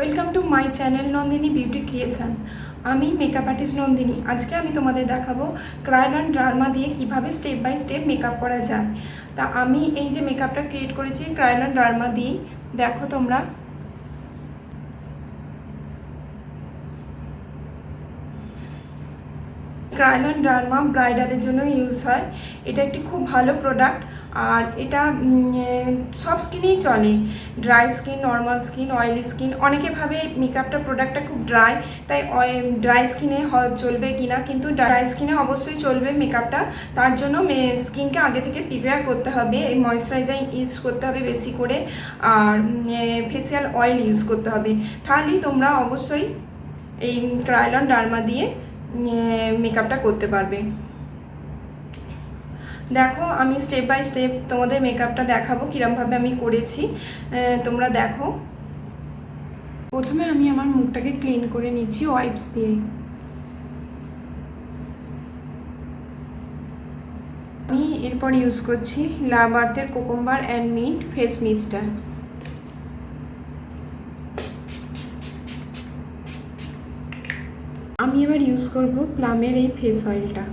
Welcome to my channel Nandini beauty creation. আমি makeup artist Nandini. আজকে আমি তোমাদের দেখাবো ক্রায়োলন ডার্মা দিয়ে কিভাবে স্টেপ বাই স্টেপ মেকআপ করা যায়। তা আমি এই যে মেকআপটা ক্রিয়েট করেছি ক্রায়োলন ডার্মা দিয়ে, দেখো তোমরা। ক্রায়োলন ডার্মা ব্রাইডালের জন্য ইউজ হয়। এটা একটি খুব ভালো প্রোডাক্ট, আর এটা সব স্কিনেই চলে। Dry skin, normal skin, oily skin, অনেকে ভাবে মেকআপটা প্রোডাক্টটা খুব ড্রাই, তাই ড্রাই স্কিনে চলবে কিনা, কিন্তু ড্রাই স্কিনে অবশ্যই চলবে মেকআপটা। তার জন্য স্কিনকে আগে থেকে প্রিপেয়ার করতে হবে, ময়েশ্চারাইজার ইউজ করতে হবে বেশি করে, আর ফেসিয়াল অয়েল ইউজ করতে হবে। তাহলেই তোমরা অবশ্যই এই ক্রায়োলন ডার্মা দিয়ে মেকআপটা করতে পারবে। দেখো আমি স্টেপ বাই স্টেপ তোমাদের মেকআপটা দেখাবো কীরকমভাবে আমি করেছি, তোমরা দেখো। প্রথমে আমি আমার মুখটাকে ক্লিন করে নিচ্ছি ওয়াইপস দিয়ে। আমি এরপর ইউজ করছি লাভ আর্থের কোকম্বার অ্যান্ড মিন্ট ফেস মিস্টটা। আমি এবার ইউজ করব প্লামের এই ফেস অয়েলটা।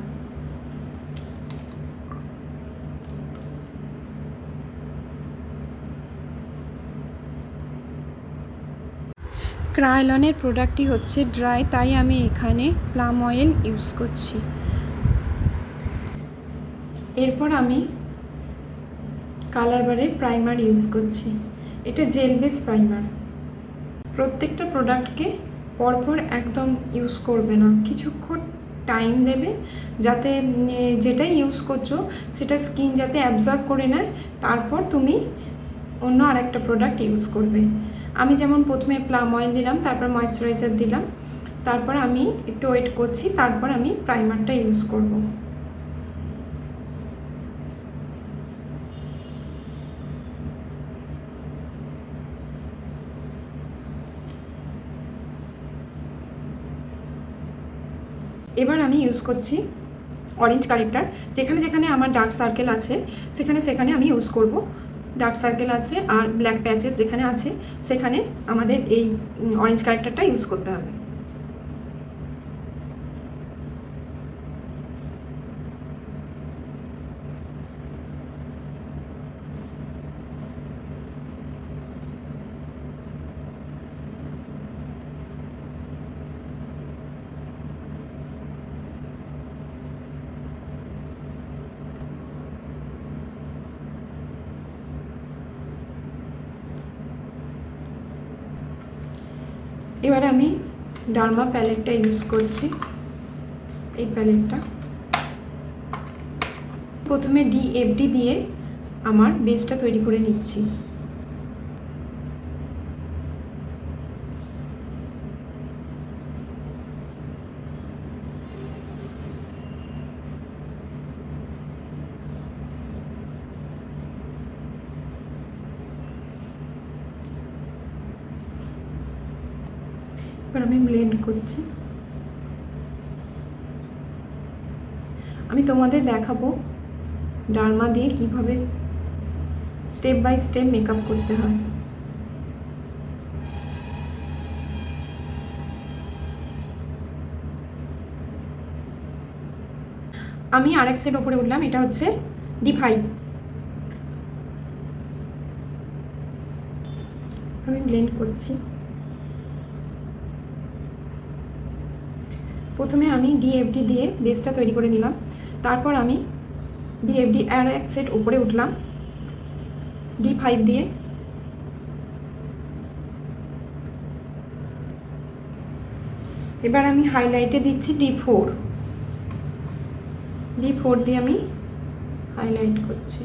ক্রায়োলনের প্রোডাক্টটি হচ্ছে ড্রাই, তাই আমি এখানে প্লাম অয়েল ইউজ করছি। এরপর আমি কালারবারের প্রাইমার ইউজ করছি। এটা জেল বেস প্রাইমার। প্রত্যেকটা প্রোডাক্টকে পরপর একদম ইউজ করবে না, কিছুক্ষণ টাইম দেবে যাতে যেটাই ইউজ করছো সেটা স্কিন যাতে অ্যাবজর্ব করে নেয়, তারপর তুমি অন্য আরেকটা প্রোডাক্ট ইউজ করবে। আমি যেমন প্রথমে প্লাম অয়েল দিলাম, তারপর ময়েশ্চারাইজার দিলাম, তারপর আমি একটু ওয়েট করছি, তারপর আমি প্রাইমারটা ইউজ করব। এবার আমি ইউজ করছি অরেঞ্জ কারেক্টার। যেখানে যেখানে আমার ডার্ক সার্কেল আছে সেখানে সেখানে আমি ইউজ করব। ডার্ক সার্কেল আছে আর ব্ল্যাক প্যাচেস যেখানে আছে সেখানে আমাদের এই অরেঞ্জ কারেক্টারটা ইউজ করতে হবে। এবার আমি ডার্মা প্যালেটটা ইউজ করছি। এই প্যালেটটা প্রথমে DFD দিয়ে আমার বেসটা তৈরি করে নিচ্ছি। এবার আমি ব্লেন্ড করছি। আমি তোমাদের দেখাবো ডার্মা দিয়ে কিভাবে স্টেপ বাই স্টেপ মেকআপ করতে হয়। আমি আরেক সেট ওপরে উঠলাম, এটা হচ্ছে D5। আমি ব্লেন্ড করছি। প্রথমে আমি DFD দিয়ে বেসটা তৈরি করে নিলাম, তারপর আমি DFD আর এক সেট উপরে উঠলাম D5 দিয়ে। এবার আমি হাইলাইটে দিচ্ছি D4 দিয়ে আমি হাইলাইট করছি।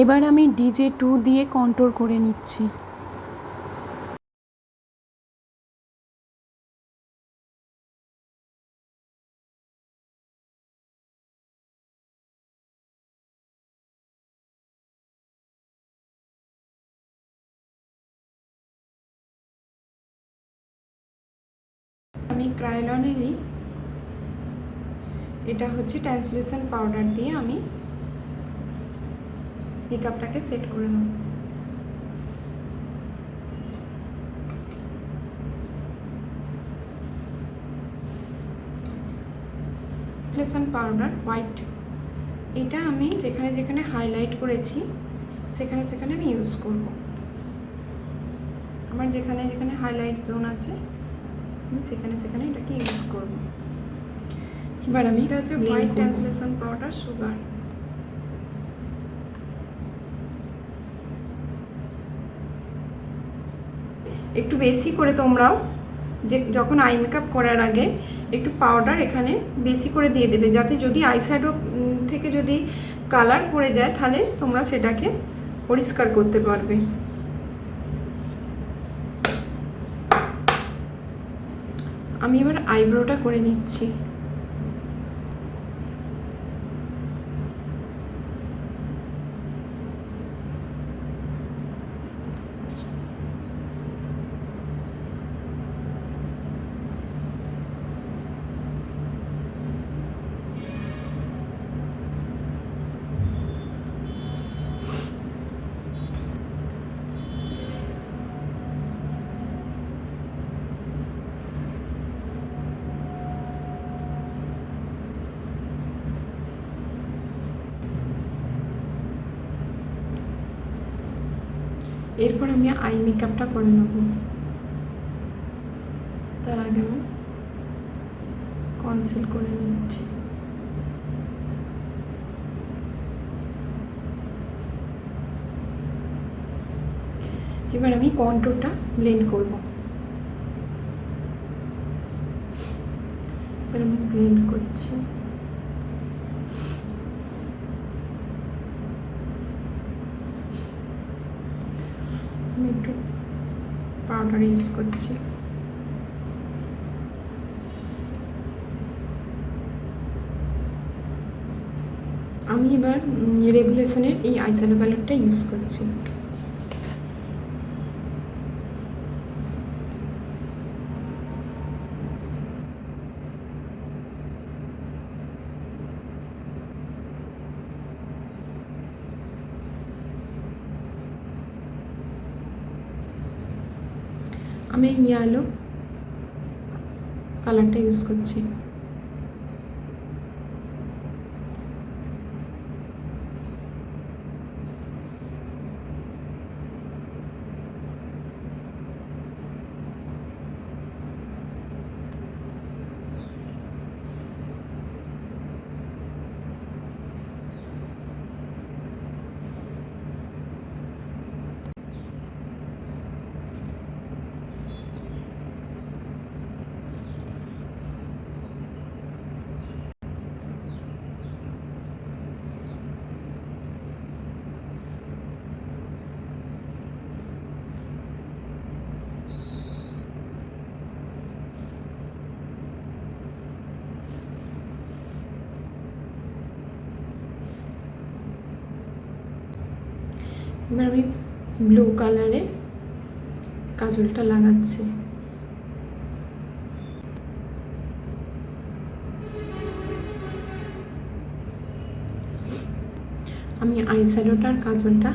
এবার আমি DJ2 দিয়ে কন্ট্রোল করে নিচ্ছি। আমি ক্রায়োলনেরই এটা হচ্ছে ট্রান্সলুসেন্ট পাউডার দিয়ে আমি মেকআপটাকে সেট করে নেব। ট্রান্সলুসেন্ট পাউডার হোয়াইট, এটা আমি যেখানে যেখানে হাইলাইট করেছি সেখানে সেখানে আমি ইউজ করব। আমার যেখানে যেখানে হাইলাইট জোন আছে আমি সেখানে সেখানে এটাকে ইউজ করব। এবার আমি এটা হচ্ছে হোয়াইট ট্রান্সলুসেন্ট পাউডার সুগার। একটু বেশি করে তোমরাও যে যখন আই মেকআপ করার আগে একটু পাউডার এখানে বেশি করে দিয়ে দেবে, যাতে যদি আইশ্যাডো থেকে যদি কালার পড়ে যায় তাহলে তোমরা সেটাকে পরিষ্কার করতে পারবে। আমি এবার আইব্রোটা করে নিচ্ছি। এরপর আমি আই মেকআপটা করে নেব। তার আগে আমি কনসিল করে নিচ্ছি। এবার আমি কন্ট্রোলটা ব্লেন্ড করব। এবার আমি ব্লেন্ড করছি। আমি একটু পাউডার ইউজ করছি। আমি এবার রেভুলেশনের এই আইশ্যাডো প্যালেটটা ইউজ করছি। আমি ইয়েলো কালারটা ইউজ করছি। এবার আমি ব্লু কালারে কাজলটা লাগাচ্ছি। আমি আইশ্যাডোটার কাজলটা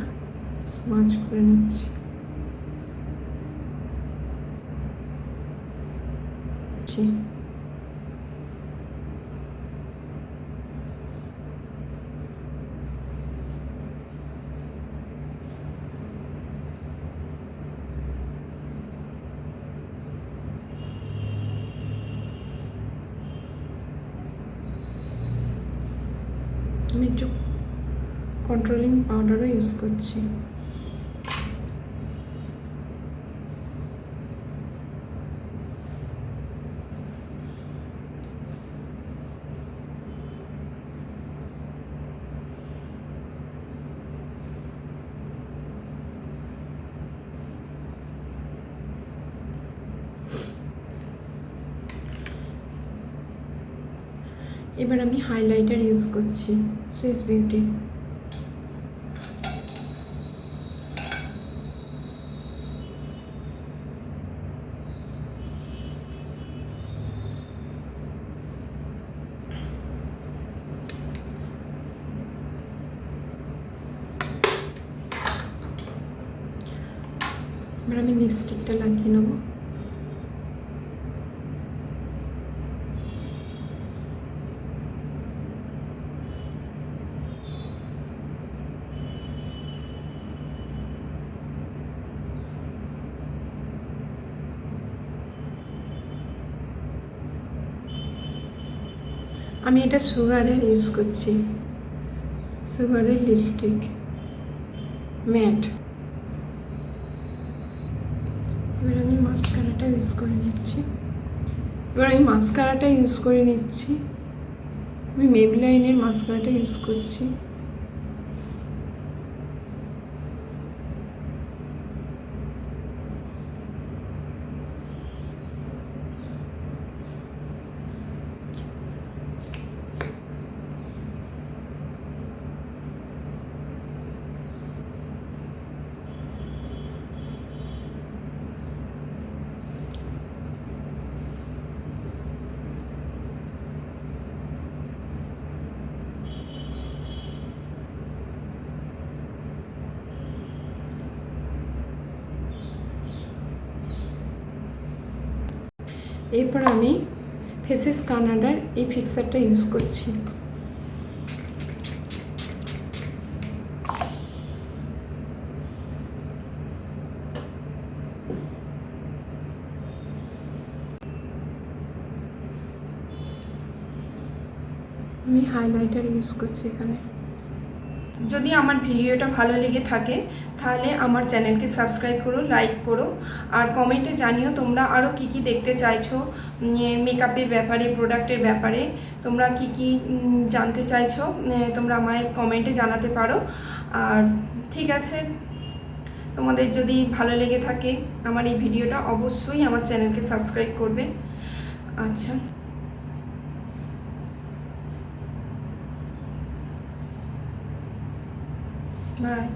স্মাচ করে নিচ্ছি। আমি একটু কন্ট্রোলিং পাউডারও ইউজ করছি। এবার আমি হাইলাইটার ইউজ করছি সুইস বিউটির। এবার আমি লিপস্টিকটা লাগিয়ে নেব। আমি এটা সুগারের ইউজ করছি, সুগারের লিপস্টিক ম্যাট। এবার আমি মাস্কারাটা ইউজ করে নিচ্ছি। আমি মেবলাইনের মাস্কারাটা ইউজ করছি। এরপর আমি ফেসেস কানাডার এই ফিক্সারটা ইউজ করছি। আমি হাইলাইটার ইউজ করছি এখানে। যদি আমার ভিডিওটা ভালো লেগে থাকে তাহলে আমার চ্যানেলকে সাবস্ক্রাইব করো, লাইক করো, আর কমেন্টে জানিও তোমরা আরও কী কী দেখতে চাইছো মেকআপের ব্যাপারে, প্রোডাক্টের ব্যাপারে তোমরা কী কী জানতে চাইছো তোমরা আমায় কমেন্টে জানাতে পারো। আর ঠিক আছে, তোমাদের যদি ভালো লেগে থাকে আমার এই ভিডিওটা অবশ্যই আমার চ্যানেলকে সাবস্ক্রাইব করবে। আচ্ছা, বাই।